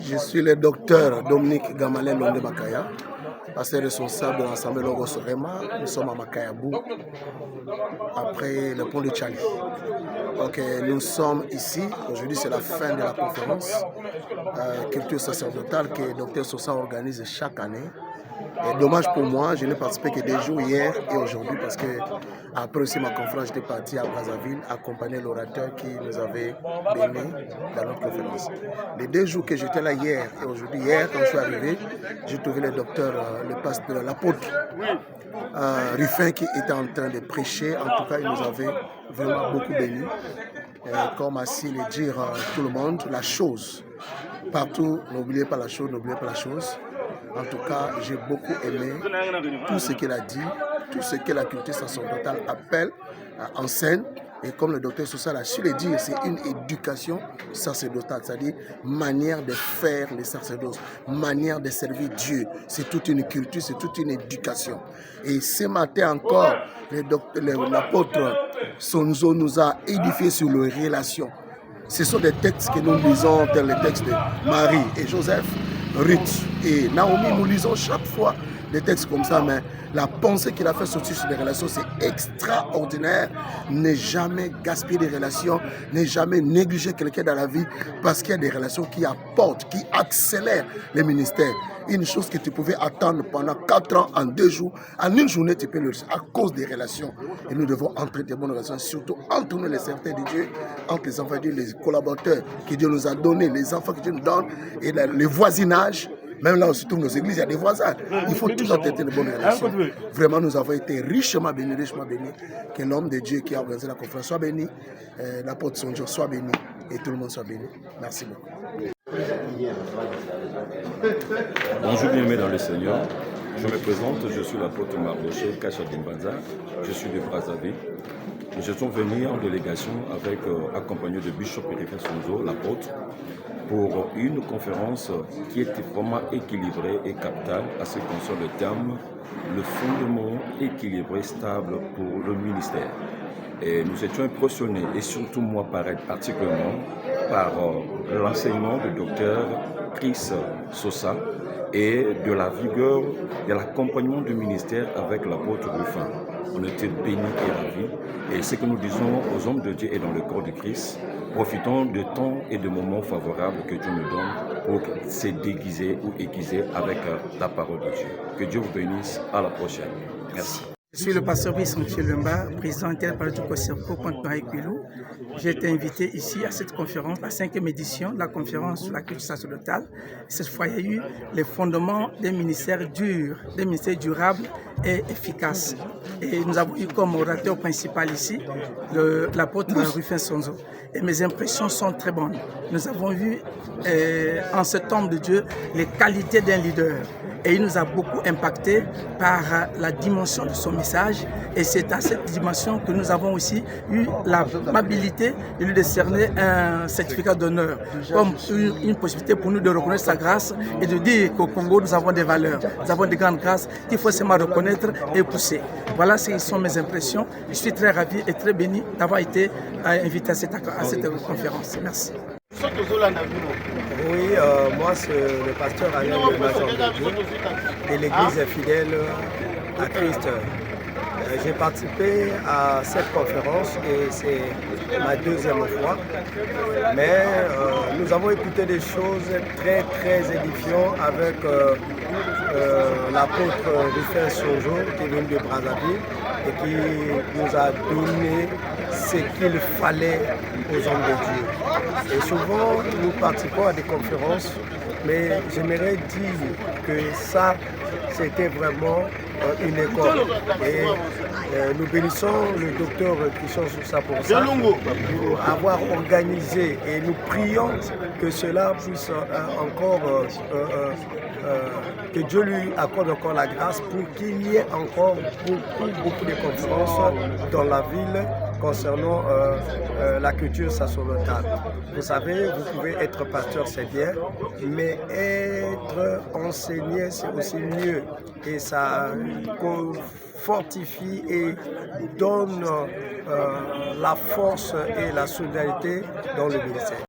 Je suis le docteur Dominique Gamalen Londe Makaya, pasteur responsable de l'ensemble Logos Rema. Nous sommes à Makayabou, après le pont de Tchali. Donc, nous sommes ici. Aujourd'hui, c'est la fin de la conférence culture sacerdotale que le docteur Sosa organise chaque année. Et dommage pour moi, je n'ai participé que 2 jours hier et aujourd'hui parce que après aussi ma conférence, j'étais parti à Brazzaville accompagner l'orateur qui nous avait béni dans notre conférence. Les 2 jours que j'étais là hier et aujourd'hui, hier quand je suis arrivé, j'ai trouvé le docteur, le pasteur, l'apôtre Ruffin qui était en train de prêcher. En tout cas, il nous avait vraiment beaucoup béni. Comme a su le dire tout le monde, la chose. Partout, n'oubliez pas la chose, n'oubliez pas la chose. En tout cas, j'ai beaucoup aimé tout ce qu'il a dit, tout ce que la culture sacerdotale appelle, enseigne. Et comme le docteur Sosa l'a su le dire, c'est une éducation sacerdotale, c'est-à-dire manière de faire les sacerdoces, manière de servir Dieu. C'est toute une culture, c'est toute une éducation. Et ce matin encore, l'apôtre Sonzo nous a édifié sur les relations. Ce sont des textes que nous lisons, tels les textes de Marie et Joseph, Ruth et Naomi. Nous lisons chaque fois des textes comme ça, mais la pensée qu'il a fait sortir sur les relations, c'est extraordinaire. Ne jamais gaspiller des relations, ne jamais négliger quelqu'un dans la vie, parce qu'il y a des relations qui apportent, qui accélèrent les ministères. Une chose que tu pouvais attendre pendant 4 ans, en 2 jours, en une journée, tu peux le réussir à cause des relations. Et nous devons entrer des bonnes relations, surtout entre nous, les serviteurs de Dieu, entre les enfants de Dieu, les collaborateurs que Dieu nous a donnés, les enfants que Dieu nous donne, et le voisinage. Même là où se trouvent nos églises, il y a des voisins. Il faut toujours traiter de bonnes relations. Vraiment, nous avons été richement bénis, richement bénis. Que l'homme de Dieu qui a organisé la conférence soit béni, l'apôtre Sonjo soit béni, et tout le monde soit béni. Merci beaucoup. Bonjour, bienvenue dans le Seigneur. Je me présente, je suis l'apôtre Mardoché Kachadimbanza, je suis de Brazzaville. Je suis venu en délégation avec, accompagné de Bishop Erifa Sonzo, l'apôtre, pour une conférence qui était vraiment équilibrée et capitale à ce qui concerne le terme, le fondement équilibré, stable pour le ministère. Et nous étions impressionnés, et surtout moi particulièrement, par l'enseignement du docteur Chris Sosa et de la vigueur, de l'accompagnement du ministère avec l'apôtre Ruffin. On était bénis et ravis. Et ce que nous disons aux hommes de Dieu et dans le corps de Christ, profitons de temps et de moments favorables que Dieu nous donne pour se déguiser ou aiguiser avec la parole de Dieu. Que Dieu vous bénisse. À la prochaine. Merci. Je suis le pasteur Vincent Lumba, président intérieur du Koserko Pointe-Marie-Quilou. J'ai été invité ici à cette conférence, la 5e édition de la conférence sur la culture sacerdotale. Cette fois, il y a eu les fondements des ministères durs, des ministères durables et efficaces. Et nous avons eu comme orateur principal ici l'apôtre Ruffin Sonzo. Et mes impressions sont très bonnes. Nous avons vu en cet homme de Dieu les qualités d'un leader. Et il nous a beaucoup impacté par la dimension de son message. Et c'est à cette dimension que nous avons aussi eu l'amabilité de lui décerner un certificat d'honneur, comme une possibilité pour nous de reconnaître sa grâce et de dire qu'au Congo, nous avons des valeurs, nous avons des grandes grâces qu'il faut seulement reconnaître et pousser. Voilà, ce sont mes impressions. Je suis très ravi et très béni d'avoir été invité à cette conférence. Merci. Oui, moi c'est le pasteur Alain de Major de Dieu de l'église fidèle à Christ. J'ai participé à cette conférence et c'est ma 2e fois. Mais nous avons écouté des choses très édifiantes avec l'apôtre Ruffin Sonjo qui est venu de Brazzaville et qui nous a donné ce qu'il fallait aux hommes de Dieu. Et souvent, nous participons à des conférences, mais j'aimerais dire que ça, c'était vraiment une école. Et nous bénissons le docteur Christian Sosa pour ça, pour avoir organisé, et nous prions que cela puisse encore, que Dieu lui accorde encore la grâce pour qu'il y ait encore beaucoup de conférences dans la ville concernant la culture sacerdotale. Vous savez, vous pouvez être pasteur, c'est bien, mais être enseigné, c'est aussi mieux. Et ça fortifie et donne la force et la solidarité dans le ministère.